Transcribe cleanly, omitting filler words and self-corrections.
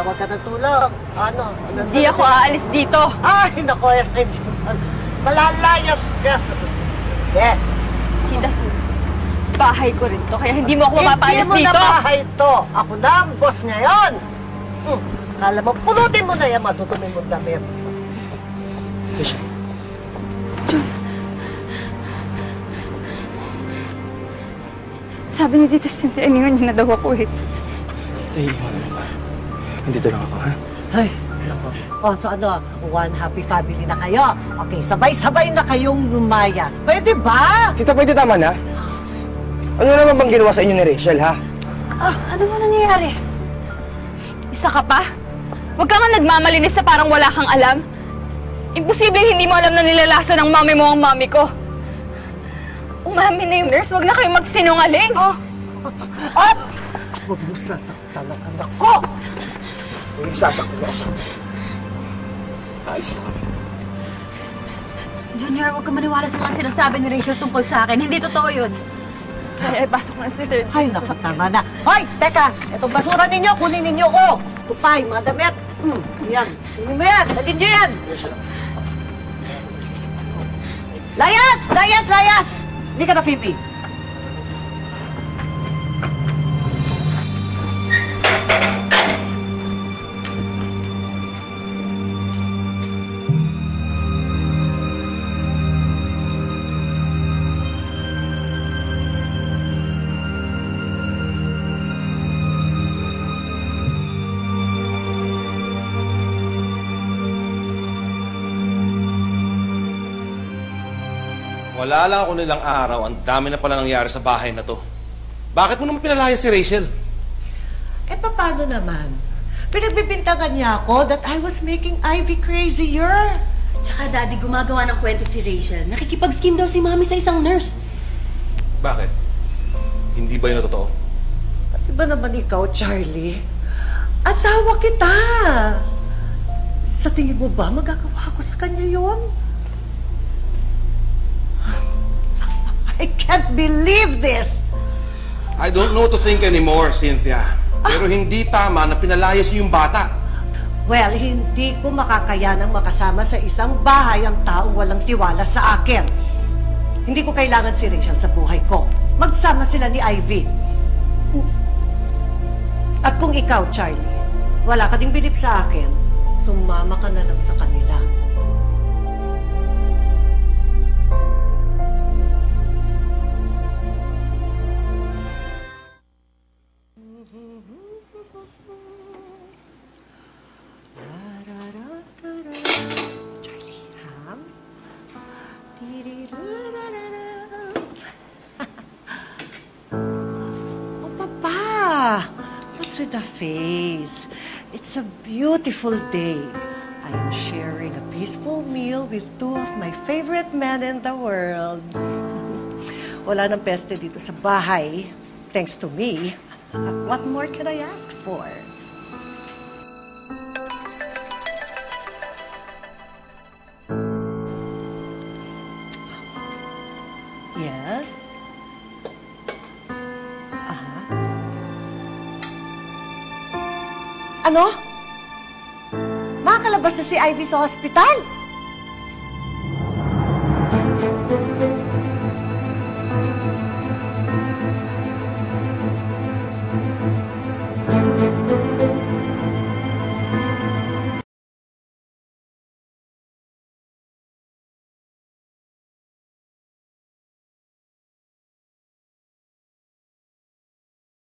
tawag ka ng tulong. Ano? Hindi ako aalis dito. Ay, naku, malalayas ka. Yes. Hindi. Bahay ko rin to, kaya hindi mo ako mapapaalis dito. Hindi mo na bahay to. Ako na ang boss ngayon. Akala mo, pulutin mo na yan, matutumi mo damit. Rachel. John. Sabi ni Tita Cynthia, iniwan niya na daw ako eh. Iiwanan mo ba? Nandito lang ako, ha? Ay, naku. O, so ano, one happy family na kayo. Okay, sabay-sabay na kayong lumayas. Pwede ba? Tita, pwede tama na? Ano naman bang ginawa sa inyo ni Rachel, ha? Ano ba nangyayari? Isa ka pa? Huwag ka nga nagmamalinis na parang wala kang alam. Imposible hindi mo alam na nilalasa ng mami mo ang mami ko. Umamin na yung nurse, huwag na kayong magsinungaling. At huwag mo sasaktan ang anak ko! Huwag sasaktan mo sa akin. Ayos na kami. Junior, huwag ka maniwala sa mga sinasabi ni Rachel tungkol sa akin. Hindi totoo yun. Ay, pasok na si third. Ay, naku, tama na. Hoy, teka! Itong basura ninyo, kunin ninyo ko! Tupay, mga damit! Yan. Kunin mo yan! Dalhin nyo yan! Layas! Layas! Layas! Hindi ka na, Phoebe. Wala lang ako nilang araw. Ang dami na pala nangyari sa bahay na to. Bakit mo naman pinalaya si Rachel? Eh, paano naman? Pinagbibintangan niya ako that I was making Ivy crazier. Tsaka, Daddy, gumagawa ng kwento si Rachel. Nakikipag-scheme daw si Mami sa isang nurse. Bakit? Hindi ba yun na totoo? Di ba naman ikaw, Charlie? Asawa kita! Sa tingin mo ba magagawa ko sa kanya yun? I can't believe this! I don't know to think anymore, Cynthia. Pero hindi tama na pinalayas niyo yung bata. Well, hindi ko makakayanang makasama sa isang bahay ang taong walang tiwala sa akin. Hindi ko kailangan si Rachel sa buhay ko. Magsama sila ni Ivy. At kung ikaw, Charlie, wala ka ding bilib sa akin, sumama ka na lang sa kanila. Charlie, Ham? Oh, Papa! What's with the face? It's a beautiful day. I am sharing a peaceful meal with two of my favorite men in the world. Wala nang peste dito sa bahay, thanks to me. What more can I ask for? Yes? Ano? Makakalabas na si Ivy sa hospital?